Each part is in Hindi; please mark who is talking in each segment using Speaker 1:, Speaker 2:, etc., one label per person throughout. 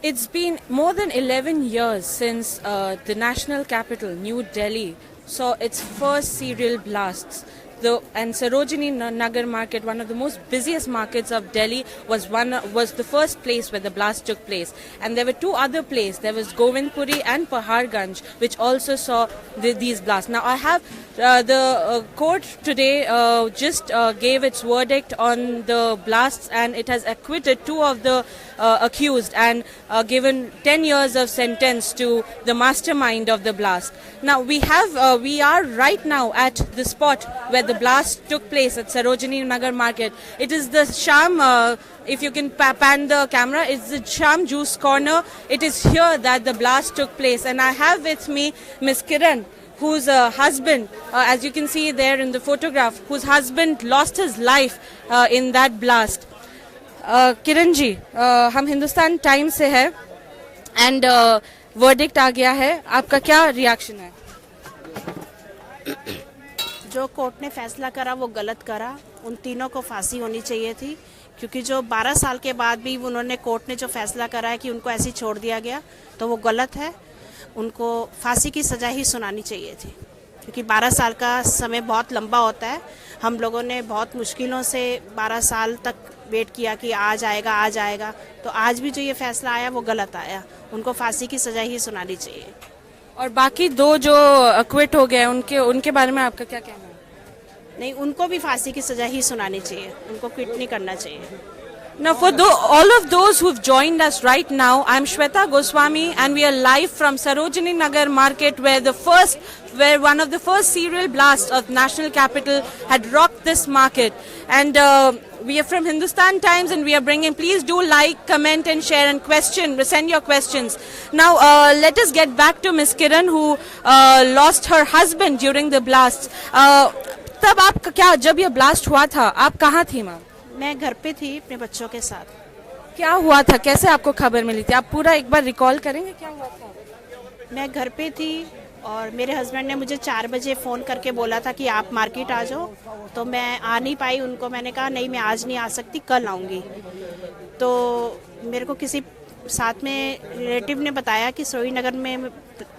Speaker 1: It's been more than 11 years since the national capital, New Delhi, saw its first serial blasts. And Sarojini Nagar market, one of the most busiest markets of Delhi, was the first place where the blast took place. And there were two other places. There was Govindpuri and Paharganj, which also saw these blasts. Now, I have the court today just gave its verdict on the blasts, and it has acquitted two of the accused and given 10 years of sentence to the mastermind of the blast. Now, we are right now at the spot where the blast took place at Sarojini Nagar market. It is the Sham, if you can pan the camera, it's the Sham Juice Corner. It is here that the blast took place. And I have with me Ms. Kiran, whose husband, as you can see there in the photograph, whose husband lost his life in that blast. Kiran ji, हम हिंदुस्तान टाइम्स से है एंड वर्डिक्ट आ गया है, आपका क्या रिएक्शन है?
Speaker 2: जो कोर्ट ने फैसला करा वो गलत करा। उन तीनों को फांसी होनी चाहिए थी, क्योंकि जो 12 साल के बाद भी उन्होंने कोर्ट ने जो फैसला करा है कि उनको ऐसे छोड़ दिया गया, तो वो गलत है। उनको फांसी की सज़ा ही सुनानी चाहिए थी, क्योंकि 12 साल का समय बहुत लंबा होता है। हम लोगों ने बहुत मुश्किलों से 12 साल तक वेट किया कि आ जाएगा, तो आज भी जो ये फैसला आया वो गलत आया। उनको फांसी की सज़ा ही सुनानी चाहिए।
Speaker 1: और बाकी दो जो क्विट हो गए, उनके बारे में आपका क्या कहना है?
Speaker 2: नहीं, उनको भी फांसी की सज़ा ही सुनानी चाहिए, उनको क्विट नहीं करना चाहिए।
Speaker 1: Now, for all of those who've joined us right now, I'm Shweta Goswami, and we are live from Sarojini Nagar market, where one of the first serial blasts of national capital had rocked this market. And we are from Hindustan Times, and we are bringing. Please do like, comment, and share, and send your questions. Now, let us get back to Miss Kiran, who lost her husband during the blasts. तब आप क्या, जब ये ब्लास्ट हुआ था, आप कहाँ थी मैम?
Speaker 2: मैं घर पे थी अपने बच्चों के साथ।
Speaker 1: क्या हुआ था, कैसे आपको खबर मिली थी? आप पूरा एक बार रिकॉल करेंगे, क्या हुआ था?
Speaker 2: मैं घर पे थी और मेरे हस्बैंड ने मुझे 4 बजे फ़ोन करके बोला था कि आप मार्केट आ जाओ, तो मैं आ नहीं पाई। उनको मैंने कहा नहीं, मैं आज नहीं आ सकती, कल आऊँगी। तो मेरे को किसी साथ में रिलेटिव ने बताया कि श्रीनगर में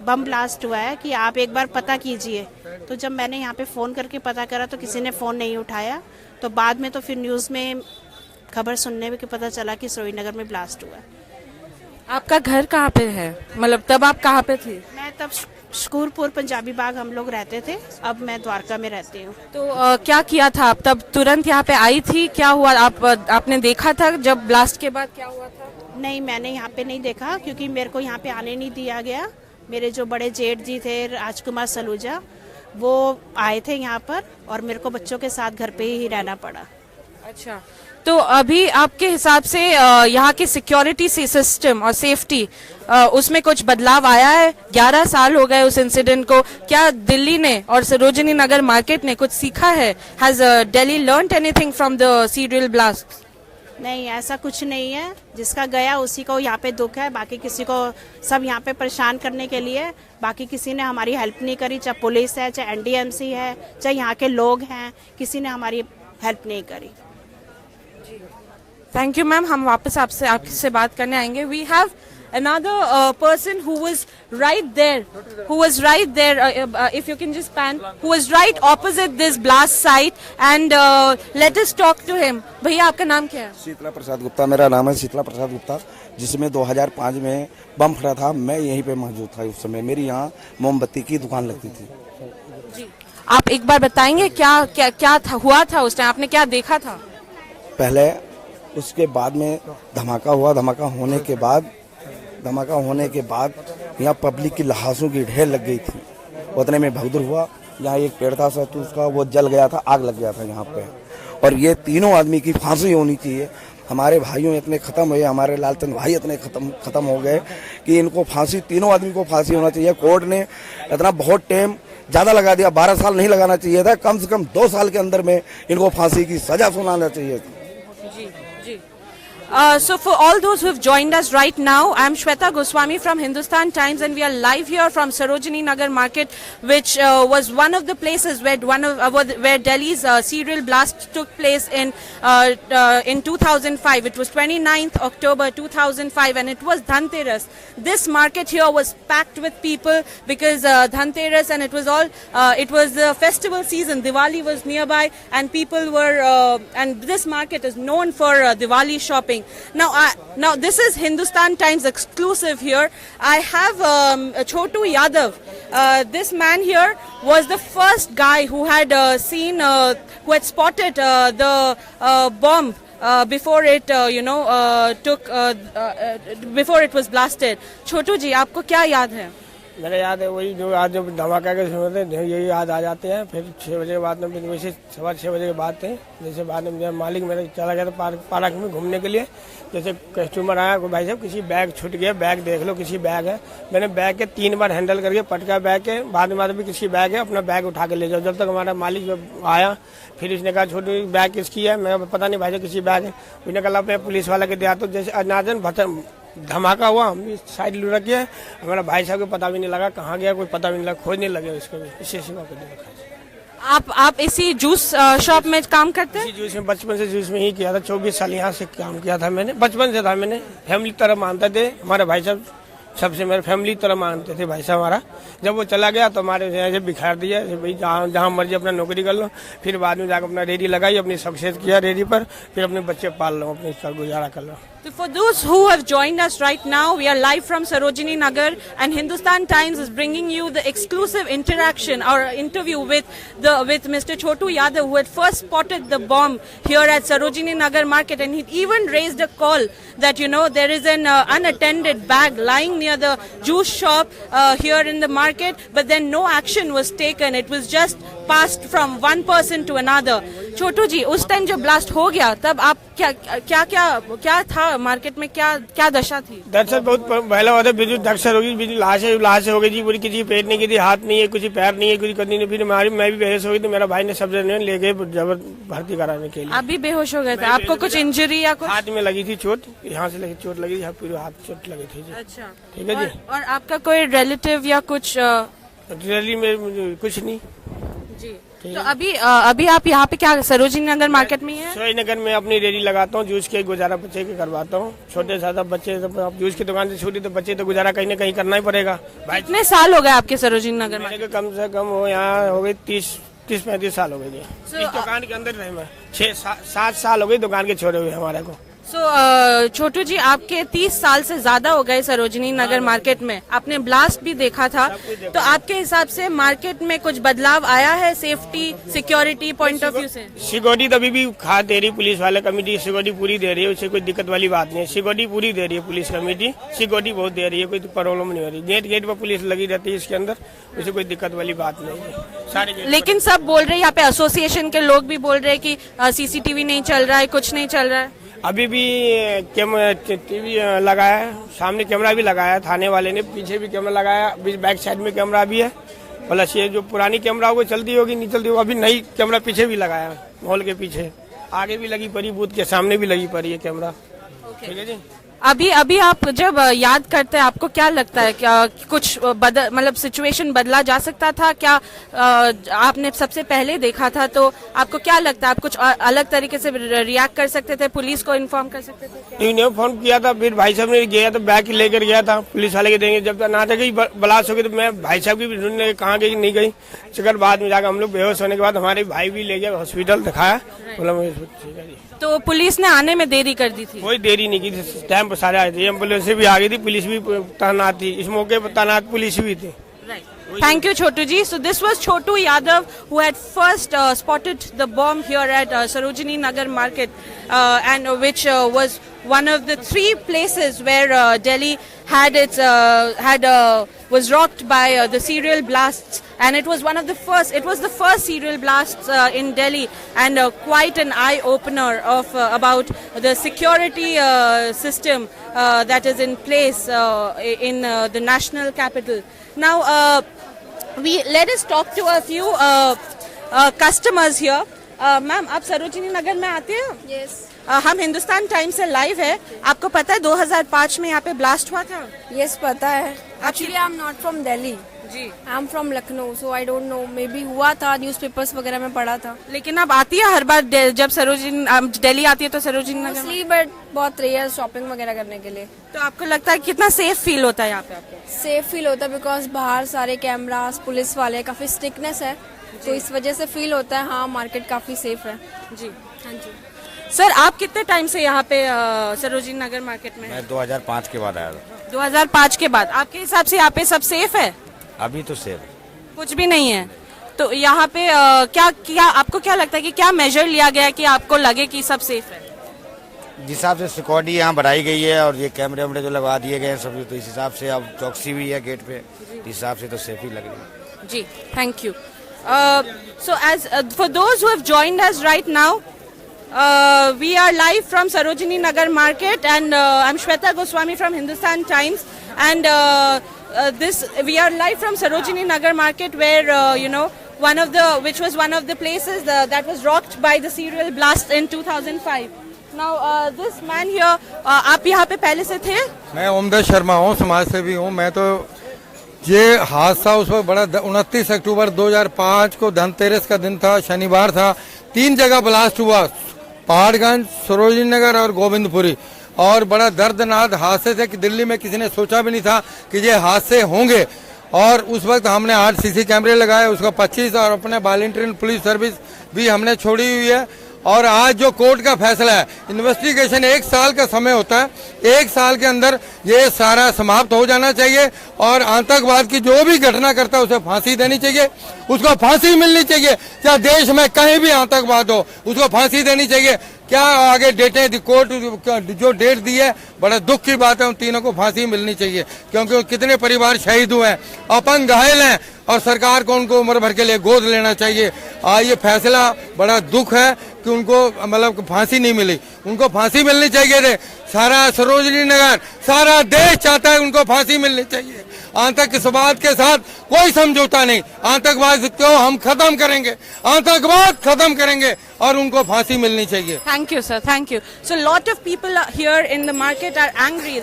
Speaker 2: बम ब्लास्ट हुआ है, कि आप एक बार पता कीजिए। तो जब मैंने यहाँ पे फ़ोन करके पता करा तो किसी ने फ़ोन नहीं उठाया। तो बाद में तो फिर न्यूज़ में खबर सुनने में पता चला कि श्रीनगर में ब्लास्ट हुआ।
Speaker 1: आपका घर कहाँ पे है, मतलब तब आप कहाँ पे थी?
Speaker 2: मैं तब शकूरपुर पंजाबी बाग हम लोग रहते थे, अब मैं द्वारका में रहती हूँ।
Speaker 1: तो क्या किया था आप तब? तुरंत यहाँ पे आई थी? क्या हुआ, आपने देखा था जब ब्लास्ट के बाद क्या हुआ था?
Speaker 2: नहीं, मैंने यहाँ पे नहीं देखा, क्योंकि मेरे को यहाँ पे आने नहीं दिया गया। मेरे जो बड़े जेठ जी थे, राजकुमार सलूजा, वो आए थे यहाँ पर, और मेरे को बच्चों के साथ घर पे ही रहना पड़ा।
Speaker 1: अच्छा, तो अभी आपके हिसाब से यहाँ की सिक्योरिटी सिस्टम और सेफ्टी, उसमें कुछ बदलाव आया है? 11 साल हो गए उस इंसिडेंट को। क्या दिल्ली ने और सरोजिनी नगर मार्केट ने कुछ सीखा है? Has Delhi learned anything from the serial blast?
Speaker 2: नहीं, ऐसा कुछ नहीं है। जिसका गया उसी को यहाँ पे दुख है, बाकी किसी को, सब यहाँ पे परेशान करने के लिए। बाकी किसी ने हमारी हेल्प नहीं करी, चाहे पुलिस है, चाहे एनडीएमसी है, चाहे यहाँ के लोग हैं, किसी ने हमारी हेल्प नहीं करी।
Speaker 1: थैंक यू मैम, हम वापस आपसे बात करने आएंगे। We have another person who was right there, if you can just pan, who was right opposite this blast site, and let us talk to him. भैया, आपका नाम क्या है?
Speaker 3: शीतला प्रसाद गुप्ता मेरा नाम है, शीतला प्रसाद गुप्ता, जिसमें 2005 में बम फटा था। मैं यहीं पे मौजूद था उस समय। मेरी यहाँ मोमबत्ती की दुकान लगती थी।
Speaker 1: जी, आप एक बार बताएंगे क्या हुआ था उस टाइम, आपने क्या देखा था?
Speaker 3: पहले, उसके बाद में धमाका हुआ। धमाका होने के बाद यहाँ पब्लिक की लाशों की ढेर लग गई थी। उतने में भगदड़ हुआ। यहाँ एक पेड़ था सत्तू, उसका वो जल गया था, आग लग गया था यहाँ पे। और ये तीनों आदमी की फांसी होनी चाहिए। हमारे भाइयों इतने खत्म हुए, हमारे लालचंद भाई इतने खत्म हो गए कि इनको फांसी, तीनों आदमी को फांसी होना चाहिए। कोर्ट ने इतना बहुत टाइम ज़्यादा लगा दिया, 12 साल नहीं लगाना चाहिए था, कम से कम 2 साल के अंदर में इनको फांसी की सजा सुनाना चाहिए थी।
Speaker 1: जी जी, So for all those who have joined us right now, I'm Shweta Goswami from Hindustan Times, and we are live here from Sarojini Nagar Market, which was one of the places where where Delhi's serial blast took place in 2005. It was 29th October 2005, and it was Dhanteras. This market here was packed with people because Dhanteras, and it was the festival season. Diwali was nearby, and people were and this market is known for Diwali shopping. Now this is Hindustan Times exclusive here. I have Chotu Yadav. This man here was the first guy who had who had spotted the bomb before it before it was blasted. Chotu ji, आपको क्या याद है?
Speaker 4: मेरे याद है वही जो आज जब धमाका के सुनते हैं यही याद आ जाते हैं। फिर 6 बजे के बाद में वैसे 6:15 बजे के बाद थे। जैसे बाद में मालिक मेरा चला गया था पार्क में घूमने के लिए। जैसे कस्टमर आया को भाई साहब किसी बैग छूट गया, बैग देख लो किसी बैग है। मैंने बैग के 3 बार हैंडल करके पटका बैग के बाद में भी किसी बैग है, अपना बैग उठा के ले जाओ। जब तक हमारा मालिक आया फिर इसने कहा छोटू बैग किसकी है? मैं पता नहीं भाई साहब किसी बैग है। उसने कहा मैं पुलिस वाला के दिया। तो जैसे अनाजन धमाका हुआ, हम भी साइड लुढ़क गया। हमारा भाई साहब को पता भी नहीं लगा कहाँ गया, कोई पता भी नहीं लगा, खोजने लगे उसको भी। इसी सिवा को देखा।
Speaker 1: आप इसी जूस शॉप में काम करते हैं?
Speaker 4: जूस में बचपन से जूस में ही किया था। 24 साल यहाँ से काम किया था मैंने। बचपन से था, मैंने फैमिली तरह मानते थे। हमारे भाई साहब सबसे मेरे फैमिली तरह मानते थे भाई साहब हमारा। जब वो चला गया तो हमारे ऐसे बिखार दिया भाई जहाँ मर्जी अपना नौकरी कर लो। फिर बाद में जाकर अपना रेडी लगाई, अपनी सक्सेस किया रेडी पर, फिर अपने बच्चे पाल लो, अपने इसका गुजारा कर लो।
Speaker 1: So for those who have joined us right now, we are live from Sarojini Nagar, and Hindustan Times is bringing you the exclusive interaction or interview with Mr. Chotu Yadav, who had first spotted the bomb here at Sarojini Nagar Market, and he even raised a call that there is an unattended bag lying near the juice shop here in the market, but then no action was taken. It was just passed from one person to another. छोटू जी, उस टाइम जब ब्लास्ट हो गया तब आप क्या था मार्केट में, क्या दशा थी?
Speaker 4: दशा बहुत पहला हुआ था। बिजली दक्षर होगी, बिजली लाश हो गई जी पूरी। किसी पेट नहीं, किसी हाथ नहीं है, कुछ पैर नहीं है, कुछ करनी नहीं। फिर मैं भी बेहोश हो गई तो मेरा भाई ने सब जने ले गए भर्ती कराने के लिए।
Speaker 1: आप भी बेहोश हो गए थे? आपको कुछ इंजरी या कुछ?
Speaker 4: हाथ में लगी थी चोट, यहाँ से चोट लगी थी, पूरे हाथ चोट लगी थी जी।
Speaker 1: अच्छा,
Speaker 4: ठीक है जी।
Speaker 1: और आपका कोई रिलेटिव या कुछ?
Speaker 4: रैली में कुछ नहीं
Speaker 1: जी। तो अभी आप यहाँ पे क्या सरोजिनी नगर मार्केट में है?
Speaker 4: सरोजिनी नगर में अपनी रेडी लगाता हूँ, जूस के गुजारा बच्चे के करवाता हूँ। छोटे सादा बच्चे जूस की दुकान से छोटी तो बच्चे तो गुजारा कहीं न कहीं करना ही पड़ेगा। भाई
Speaker 1: कितने साल हो गए आपके सरोजिनी नगर में?
Speaker 4: कम से कम हो यहाँ हो गई 30-35 साल हो गए जी। इस दुकान के अंदर रहे मैं 6-7 साल हो गई दुकान के छोड़े हुए हमारे को।
Speaker 1: छोटू जी, आपके 30 साल से ज्यादा हो गए सरोजिनी नगर मार्केट में, आपने ब्लास्ट भी देखा था, तो आपके हिसाब से मार्केट में कुछ बदलाव आया है safety security point of view से?
Speaker 4: सिक्योरिटी अभी भी खाद दे रही पुलिस वाले कमेटी, सिक्योरिटी पूरी दे रही है, उससे कोई दिक्कत वाली बात नहीं है। सिक्योरिटी पूरी दे रही है पुलिस कमेटी, सिक्योरिटी बहुत दे रही है, कोई प्रॉब्लम नहीं हो रही। गेट पर पुलिस लगी रहती है इसके अंदर, उससे कोई दिक्कत वाली बात नहीं है सारे। लेकिन
Speaker 1: सब बोल रहे हैं, यहाँ पे एसोसिएशन के लोग भी बोल रहे हैं कि सीसीटीवी नहीं चल रहा है, कुछ नहीं चल रहा है।
Speaker 4: अभी भी टीवी लगाया है, सामने कैमरा भी लगाया है थाने वाले ने, पीछे भी कैमरा लगाया, बैक साइड में कैमरा भी है। प्लस ये जो पुरानी कैमरा वो चलती होगी नहीं चलती होगी, अभी नई कैमरा पीछे भी लगाया है, मॉल के पीछे आगे भी लगी पड़ी, बूथ के सामने भी लगी पड़ी है कैमरा। ठीक है जी।
Speaker 1: अभी आप जब याद करते हैं, आपको क्या लगता है, क्या कुछ मतलब सिचुएशन बदला जा सकता था क्या? आपने सबसे पहले देखा था तो आपको क्या लगता है, आप कुछ अलग तरीके से रिएक्ट कर सकते थे, पुलिस को इन्फॉर्म कर सकते थे?
Speaker 4: इन्फॉर्म किया था, फिर भाई साहब ने गया तो बैग लेकर गया था पुलिस वाले के देंगे। जब ना गई ब्लास्ट हो गई तो मैं भाई साहब की भी ढूंढने कहाँ गई नहीं गई। चक्कर बाद में जाकर हम लोग बेहोश होने के बाद हमारे भाई भी ले गए हॉस्पिटल, दिखाया।
Speaker 1: तो पुलिस ने आने में देरी कर दी थी?
Speaker 4: कोई देरी नहीं की थी, टाइम पर सारे आए थे, एम्बुलेंस भी आ गई थी, पुलिस भी तैनात थी, इस मौके पर तैनात पुलिस भी थी।
Speaker 1: Thank you, Chotu ji. So this was Chotu Yadav, who had first spotted the bomb here at Sarojini Nagar Market, and which was one of the 3 places where Delhi was rocked by the serial blasts, and it was one of the first. It was the first serial blasts in Delhi, and quite an eye opener of about the security system that is in place in the national capital. Now, let us talk to a few customers here. Ma'am, आप सरोजिनी नगर में आते हैं?
Speaker 5: Yes.
Speaker 1: हम हिंदुस्तान टाइम्स से लाइव है। आपको पता है 2005 में यहाँ पे ब्लास्ट हुआ था?
Speaker 5: यस, पता है। Actually I am not from Delhi,
Speaker 1: जी,
Speaker 5: I am from Lucknow, so I don't know, maybe हुआ था, न्यूज़पेपर्स वगैरह में पढ़ा था।
Speaker 1: लेकिन अब आती है हर बार जब सरोजिनी दिल्ली आती है तो सरोजिनी नगर
Speaker 5: मोस्टली, बट बहुत रेयर शॉपिंग वगैरह करने के लिए।
Speaker 1: तो आपको लगता है कितना सेफ फील होता है यहाँ पे आपको?
Speaker 5: सेफ फील होता है बिकॉज बाहर सारे कैमरास, पुलिस वाले, काफी स्ट्रिक्टनेस है, तो इस वजह से फील होता है हाँ मार्केट काफी सेफ है।
Speaker 1: जी।
Speaker 5: हाँ जी।
Speaker 1: सर, आप कितने टाइम से यहाँ पे सरोजिनी नगर मार्केट में?
Speaker 6: मैं 2005 के बाद आया था।
Speaker 1: 2005 के बाद। आपके हिसाब से यहाँ पे सब सेफ है?
Speaker 6: अभी तो सेफ
Speaker 1: कुछ भी नहीं है। तो यहाँ पे क्या आपको क्या लगता है कि क्या मेजर लिया गया है कि आपको लगे कि सब सेफ है?
Speaker 6: जिस हिसाब से सिक्योरिटी यहाँ बढ़ाई गई है और ये कैमरे वैमरे जो लगा दिए गए हैं सब, तो इस हिसाब से अब चौकसी भी है गेट पे, इस हिसाब से तो सेफ ही लग रही है।
Speaker 1: जी, thank you. So as for those who have joined us right now, we are live from Sarojini Nagar Market, and I'm Shweta Goswami from Hindustan Times, and we are live from Sarojini Nagar Market, where which was one of the places that was rocked by the serial blast in 2005. Now this man here, आप यहाँ पे पहले से थे?
Speaker 7: मैं ओमदेव शर्मा हूँ, समाज सेवी हूँ। मैं तो ये हादसा उस वक्त बड़ा 29 अक्टूबर 2005 को धनतेरस का दिन था, शनिवार था। 3 जगह ब्लास्ट हुआ, पहाड़गंज, सरोजिनी नगर और गोविंदपुरी, और बड़ा दर्दनाक हादसे थे कि दिल्ली में किसी ने सोचा भी नहीं था कि ये हादसे होंगे। और उस वक्त हमने 8 सीसी कैमरे लगाए, उसका 25 और अपने वॉलंटियर पुलिस सर्विस भी हमने छोड़ी हुई है। और आज जो कोर्ट का फैसला है, इन्वेस्टिगेशन 1 साल का समय होता है, 1 साल के अंदर ये सारा समाप्त हो जाना चाहिए और आतंकवाद की जो भी घटना करता है उसे फांसी देनी चाहिए, उसको फांसी मिलनी चाहिए। चाहे देश में कहीं भी आतंकवाद हो, उसको फांसी देनी चाहिए। क्या आगे डेटें कोर्ट जो डेट दी है, बड़ा दुख की बात है, उन तीनों को फांसी मिलनी चाहिए, क्योंकि कितने परिवार शहीद हुए हैं, अपन घायल हैं, और सरकार को उनको उम्र भर के लिए गोद लेना चाहिए। ये फैसला बड़ा दुख है कि उनको मतलब फांसी नहीं मिली, उनको फांसी मिलनी चाहिए थे। सारा सरोजिनी नगर, सारा देश चाहता है उनको फांसी मिलनी चाहिए। आतंकवाद के साथ कोई समझौता नहीं, आतंकवाद को हम खत्म करेंगे, आतंकवाद खत्म करेंगे और उनको फांसी मिलनी चाहिए।
Speaker 1: Thank you, sir. Thank you. So, a lot of people here in the market are angry,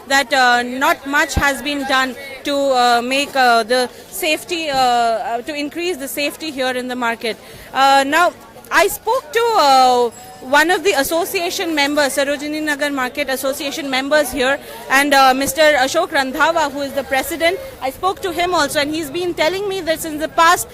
Speaker 1: that not much has been done to make the safety, to increase the safety here in the market. Now, I spoke to one of the association members, Sarojini Nagar Market Association members here, and Mr. Ashok Randhawa, who is the president. I spoke to him also, and he's been telling me that since the past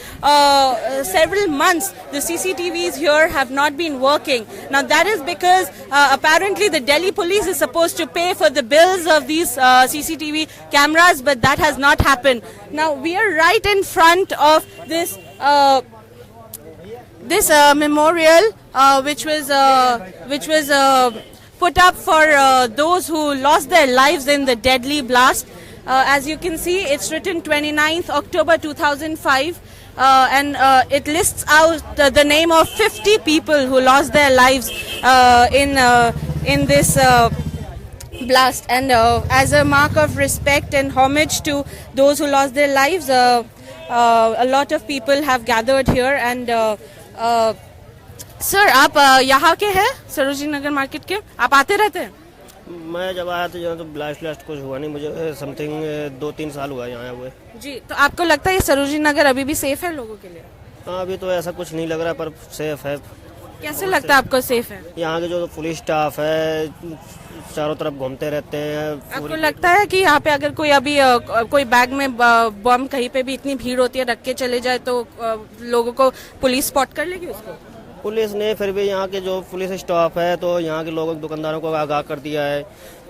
Speaker 1: several months, the CCTVs here have not been working. Now, that is because apparently the Delhi police is supposed to pay for the bills of these CCTV cameras, but that has not happened. Now, we are right in front of this memorial, which was put up for those who lost their lives in the deadly blast. As you can see, it's written 29th October 2005, and it lists out the name of 50 people who lost their lives in this blast. And as a mark of respect and homage to those who lost their lives, a lot of people have gathered here. And sir, आप यहाँ के हैं, सरोजिनी नगर मार्केट के? आप आते रहते हैं?
Speaker 8: मैं जब आया था यहाँ तो ब्लास्ट कुछ हुआ नहीं, मुझे समथिंग 2-3 साल हुआ यहाँ हुए। जी,
Speaker 1: तो आपको लगता है ये सरोजिनी नगर अभी भी सेफ है लोगों के लिए?
Speaker 8: हाँ, अभी तो ऐसा कुछ नहीं लग रहा, पर सेफ है।
Speaker 1: कैसे लगता है आपको सेफ है?
Speaker 8: यहाँ के जो पुलिस स्टाफ है चारों तरफ घूमते रहते हैं।
Speaker 1: आपको लगता है कि यहाँ पे अगर कोई अभी कोई बैग में बम कहीं पे भी इतनी भीड़ होती है रख के चले जाए तो लोगों को पुलिस स्पॉट कर लेगी उसको?
Speaker 8: पुलिस ने फिर भी यहाँ के जो पुलिस स्टाफ है तो यहाँ के लोगों दुकानदारों को आगाह कर दिया है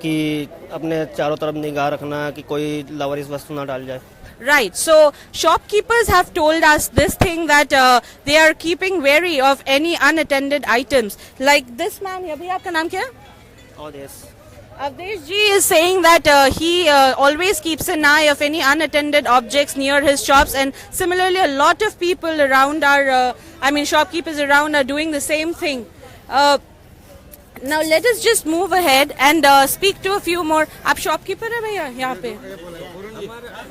Speaker 8: कि अपने चारों तरफ निगाह रखना कि कोई लावारिस वस्तु ना डाल जाए।
Speaker 1: Right. So shopkeepers have told us this thing that they are keeping wary of any unattended items. Like this man here, भैया आपका नाम क्या है? Avdesh ji is saying that he always keeps an eye of any unattended objects near his shops, and similarly a lot of people around are, shopkeepers around are doing the same thing. Now let us just move ahead and speak to a few more. आप shopkeeper है भैया यहाँ पे?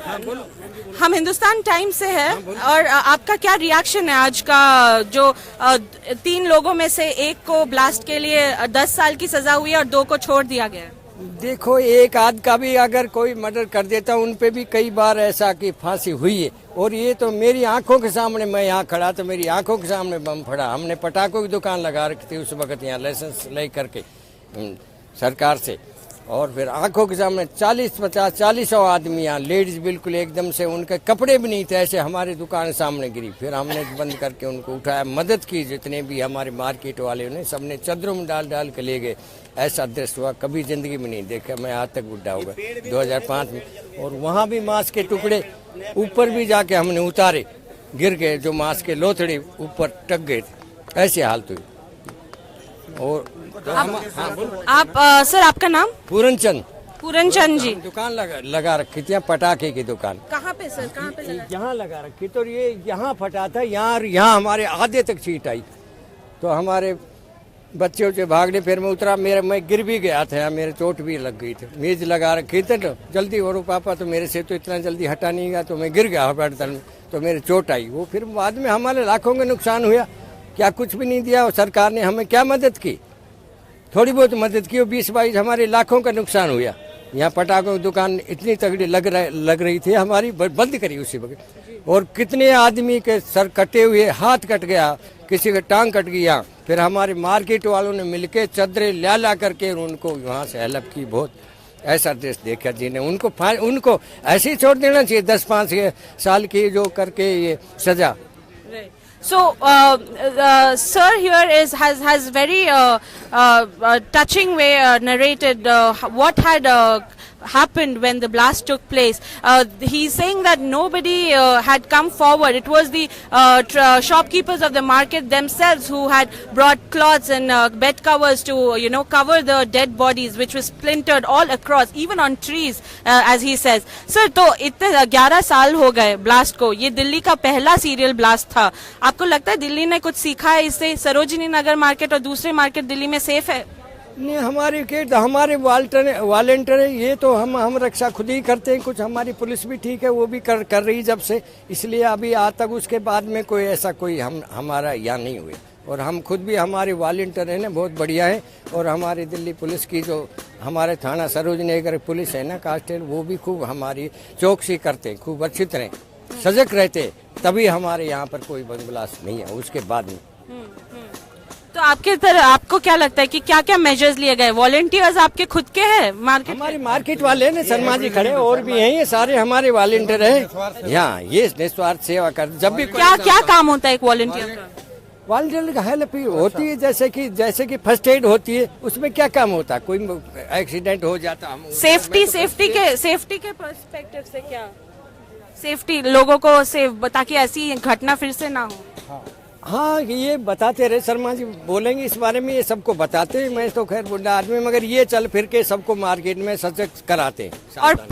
Speaker 1: हम हिंदुस्तान टाइम्स से है और आपका क्या रिएक्शन है आज का जो 3 लोगों में से एक को ब्लास्ट के लिए 10 साल की सजा हुई है और 2 को छोड़ दिया गया है?
Speaker 9: देखो, एक आध का भी अगर कोई मर्डर कर देता उन पे भी कई बार ऐसा की फांसी हुई है, और ये तो मेरी आंखों के सामने, मैं यहाँ खड़ा तो मेरी आंखों के सामने बम फटा। हमने पटाखों की दुकान लगा रखी थी उस वक्त यहाँ लाइसेंस ले करके सरकार से, और फिर आंखों के सामने 40-50-40 आदमी यहाँ, लेडीज बिल्कुल एकदम से, उनके कपड़े भी नहीं थे, ऐसे हमारी दुकान सामने गिरी। फिर हमने बंद करके उनको उठाया, मदद की, जितने भी हमारे मार्केट वाले ने सबने चदरों में डाल डाल के ले गए। ऐसा दृश्य हुआ कभी जिंदगी में नहीं देखा मैं, आज तक बुढ़ा हो गया 2005 में। और वहाँ भी मांस के टुकड़े ऊपर भी जाके हमने उतारे, गिर गए, जो मांस के लोथड़े ऊपर टक गए, ऐसी हालत हुई। और
Speaker 1: आप सर, आपका नाम? पूरनचंद जी।
Speaker 9: दुकान लगा रखी थी पटाखे की दुकान।
Speaker 1: कहाँ पे सर, कहाँ पे लगा?
Speaker 9: यहाँ लगा रखी, तो ये यहाँ फटा था, यहाँ हमारे आधे तक चीट आई, तो हमारे बच्चे उच्चे भागने, फिर मैं उतरा, मैं गिर भी गया था, मेरे चोट भी लग गई थी। मेज लगा रखी थी तो जल्दी, और पापा तो मेरे से तो इतना जल्दी हटा नहीं गया, तो मैं गिर गया हॉस्पिटल में, तो मेरे चोट आई। वो फिर बाद में हमारे लाखों का नुकसान हुआ, क्या कुछ भी नहीं दिया, और सरकार ने हमें क्या मदद की? थोड़ी बहुत मदद की, 20-22 हमारे लाखों का नुकसान हुआ। यहाँ पटाखों की दुकान इतनी तगड़ी लग रही थी हमारी, बंद करी उसी वक्त। और कितने आदमी के सर कटे हुए, हाथ कट गया, किसी का टांग कट गया। फिर हमारे मार्केट वालों ने मिलके चदरे ला करके उनको वहाँ से हेल्प की। बहुत ऐसा दृश्य देखा जिन्हें, उनको ऐसे ही छोड़ देना चाहिए, 10-5 साल की जो करके ये सजा।
Speaker 1: So, sir here has very touching way narrated what had happened when the blast took place. He's saying that nobody had come forward. It was the shopkeepers of the market themselves who had brought cloths and bed covers to cover the dead bodies, which was splintered all across, even on trees, as he says. Sir, तो इतने 11 साल हो गए ब्लास्ट को, ये दिल्ली का पहला सीरियल ब्लास्ट था। आपको लगता है दिल्ली ने कुछ सीखा है इससे? सरोजिनी नगर मार्केट और दूसरे मार्केट दिल्ली में सेफ है?
Speaker 9: नहीं, हमारे वॉलंटियर है, ये तो हम रक्षा खुद ही करते हैं। कुछ हमारी पुलिस भी ठीक है, वो भी कर रही जब से, इसलिए अभी आज तक उसके बाद में कोई ऐसा कोई हमारा यहाँ नहीं हुआ। और हम खुद भी, हमारे वॉलंटियर है ना, बहुत बढ़िया है। और हमारी दिल्ली पुलिस की जो हमारे थाना सरोजनी नगर पुलिस है ना, कांस्टेबल, वो भी खूब हमारी चौकसी करते हैं, खूब अच्छी तरह सजग रहते, तभी हमारे यहाँ पर कोई बंदोबस्त नहीं है उसके बाद में।
Speaker 1: तो आपको क्या लगता है कि क्या क्या मेजर्स लिए गए? वॉलंटियर्स आपके खुद के हैं मार्केट?
Speaker 9: हमारे मार्केट वाले हैं, शर्मा जी खड़े, और भी हैं, ये सारे हमारे वॉलंटियर हैं यहाँ, ये निस्वार्थ सेवा कर। जब भी
Speaker 1: क्या काम होता है एक वॉलंटियर का?
Speaker 9: वॉलंटियर का हेल्प होती है, जैसे कि फर्स्ट एड होती है, उसमें क्या काम होता है? कोई एक्सीडेंट हो जाता, हम
Speaker 1: सेफ्टी के पर्सपेक्टिव से क्या सेफ्टी लोगों को ताकि ऐसी घटना फिर से ना हो?
Speaker 9: हाँ, ये बताते रहे, शर्मा जी बोलेंगे इस बारे में, ये सबको बताते हैं। मैं तो खैर बुढ़ा आदमी, मगर ये चल फिर के सबको मार्केट में सजग कराते हैं।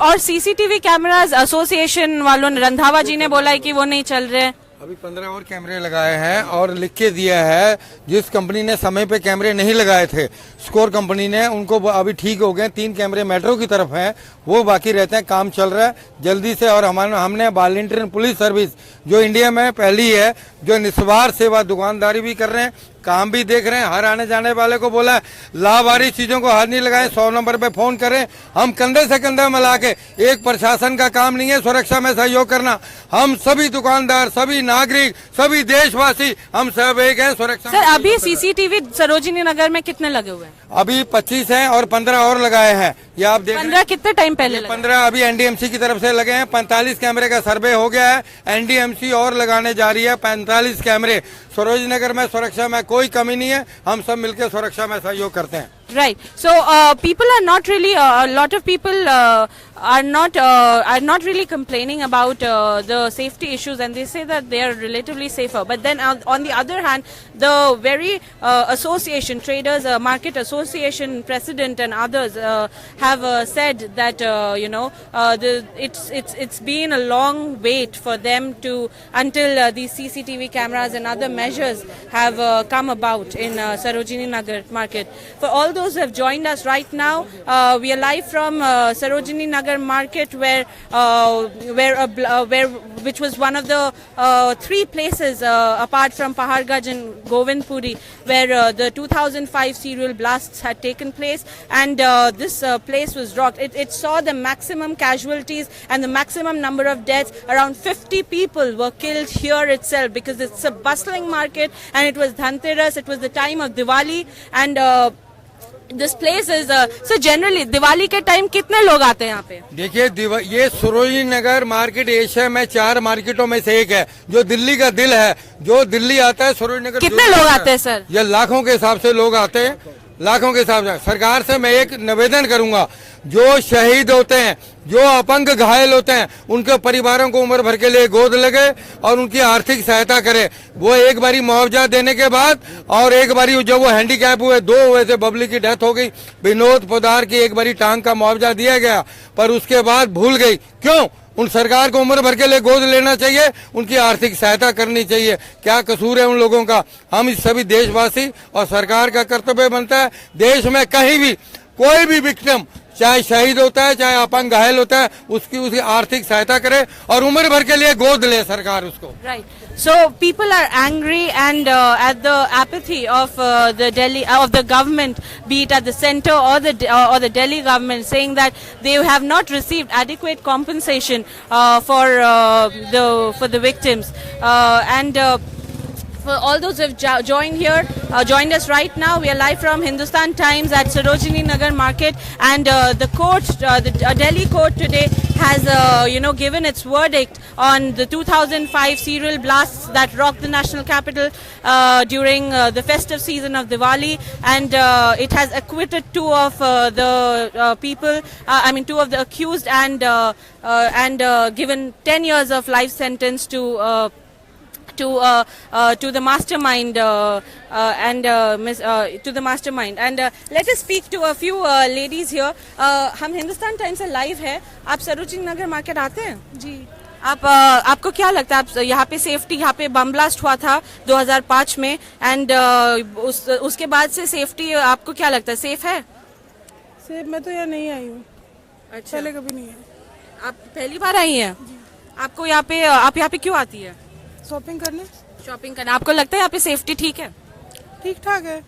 Speaker 1: और सीसीटीवी कैमरास एसोसिएशन वालों ने, रंधावा जी ने बोला है कि वो नहीं चल रहे।
Speaker 7: अभी 15 और कैमरे लगाए हैं और लिख के दिया है, जिस कंपनी ने समय पे कैमरे नहीं लगाए थे, स्कोर कंपनी ने, उनको अभी ठीक हो गए। 3 कैमरे मेट्रो की तरफ हैं, वो बाकी रहते हैं, काम चल रहा है जल्दी से। और हमने वॉलंटियर पुलिस सर्विस जो इंडिया में पहली है, जो निस्वार्थ सेवा, दुकानदारी भी कर रहे हैं, काम भी देख रहे हैं। हर आने जाने वाले को बोला है लावारिस चीजों को हाथ नहीं लगाएं, 100 नंबर पे फोन करें। हम कंधे से कंधा मिला के, एक प्रशासन का काम नहीं है सुरक्षा में सहयोग करना, हम सभी दुकानदार, सभी नागरिक, सभी देशवासी, हम सब एक हैं सुरक्षा।
Speaker 1: सर, अभी सीसीटीवी सरोजिनी नगर में कितने लगे हुए हैं?
Speaker 7: अभी 25 हैं और 15 और लगाए हैं। ये आप देख
Speaker 1: 15 कितने टाइम पहले?
Speaker 7: 15 अभी एनडीएमसी की तरफ से लगे हैं। 45 कैमरे का सर्वे हो गया है, एनडीएमसी और लगाने जा रही है 45 कैमरे। सरोजिनी नगर में सुरक्षा में कोई कमी नहीं है, हम सब मिलकर सुरक्षा में सहयोग करते हैं।
Speaker 1: Right. So people are not really. A lot of people are not really complaining about the safety issues, and they say that they are relatively safer. But then on the other hand, the very association, traders, market association president and others have said that it's been a long wait for them to until these CCTV cameras and other measures have come about in Sarojini Nagar market. For all those those who have joined us right now. We are live from Sarojini Nagar Market, which was one of the 3 places apart from Paharganj and Govindpuri where the 2005 serial blasts had taken place, and this place was rocked. It saw the maximum casualties and the maximum number of deaths. Around 50 people were killed here itself because it's a bustling market and it was Dhanteras, it was the time of Diwali, and this place is so generally Diwali के time कितने लोग आते हैं यहाँ पे?
Speaker 7: देखिए ये सरोजिनी नगर मार्केट एशिया में 4 मार्केटों में से एक है जो दिल्ली का दिल है। जो दिल्ली आता है सरोजिनी नगर
Speaker 1: कितने लोग आते हैं सर?
Speaker 7: ये लाखों के हिसाब से लोग आते हैं, लाखों के हिसाब से। सरकार से मैं एक निवेदन करूंगा, जो शहीद होते हैं, जो अपंग घायल होते हैं, उनके परिवारों को उम्र भर के लिए गोद लगे और उनकी आर्थिक सहायता करे। वो एक बारी मुआवजा देने के बाद, और एक बारी जब वो हैंडीकैप हुए, 2 हुए थे, बबली की डेथ हो गई, विनोद पोदार की एक बारी टांग का मुआवजा दिया गया, पर उसके बाद भूल गई। क्यों? उन सरकार को उम्र भर के लिए गोद लेना चाहिए, उनकी आर्थिक सहायता करनी चाहिए। क्या कसूर है उन लोगों का? हम इस सभी देशवासी और सरकार का कर्तव्य बनता है, देश में कहीं भी कोई भी विक्टिम, चाहे शहीद होता है चाहे अपंग घायल होता है, उसकी आर्थिक सहायता करे और उम्र भर के लिए गोद ले सरकार उसको।
Speaker 1: Right. So people are angry and at the apathy of the Delhi of the government, be it at the centre or the Delhi government, saying that they have not received adequate compensation for the victims, and for all those who have joined us right now. We are live from Hindustan Times at Sarojini Nagar Market, and the court, the Delhi court today has given its verdict on the 2005 serial blasts that rocked the national capital during the festive season of Diwali, and it has acquitted 2 of the people, two of the accused, and given 10 years of life sentence to the mastermind to the mastermind. And let us speak to a few ladies here. हम हिंदुस्तान टाइम्स से लाइव है। आप सरोजिनी नगर मार्केट आते हैं?
Speaker 2: जी।
Speaker 1: आपको क्या लगता है, आप यहाँ पे सेफ्टी, यहाँ पे बम ब्लास्ट हुआ था 2005 में, एंड उसके बाद से सेफ्टी आपको क्या लगता है, सेफ है?
Speaker 2: सेफ मैं तो यहाँ नहीं आई हूँ।
Speaker 1: अच्छा,
Speaker 2: पहले कभी नहीं है।
Speaker 1: आप पहली बार आई हैं? आपको यहाँ पे, आप यहाँ पे क्यों आती है?
Speaker 2: शॉपिंग
Speaker 1: करने। आपको लगता है यहाँ पे सेफ्टी ठीक है?
Speaker 2: ठीक ठाक है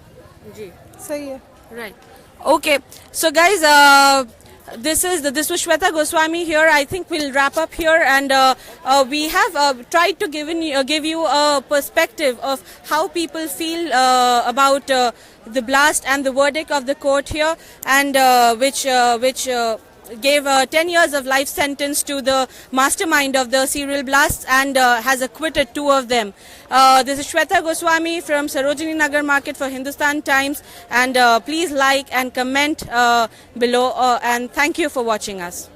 Speaker 1: जी,
Speaker 2: सही है।
Speaker 1: Right, okay. So guys, this was Shweta Goswami here. I think we'll wrap up here, and we have tried to give you a perspective of how people feel about the blast and the verdict of the court here, and which gave 10 years of life sentence to the mastermind of the serial blasts, and has acquitted 2 of them. This is Shweta Goswami from Sarojini Nagar Market for Hindustan Times, and please like and comment below, and thank you for watching us.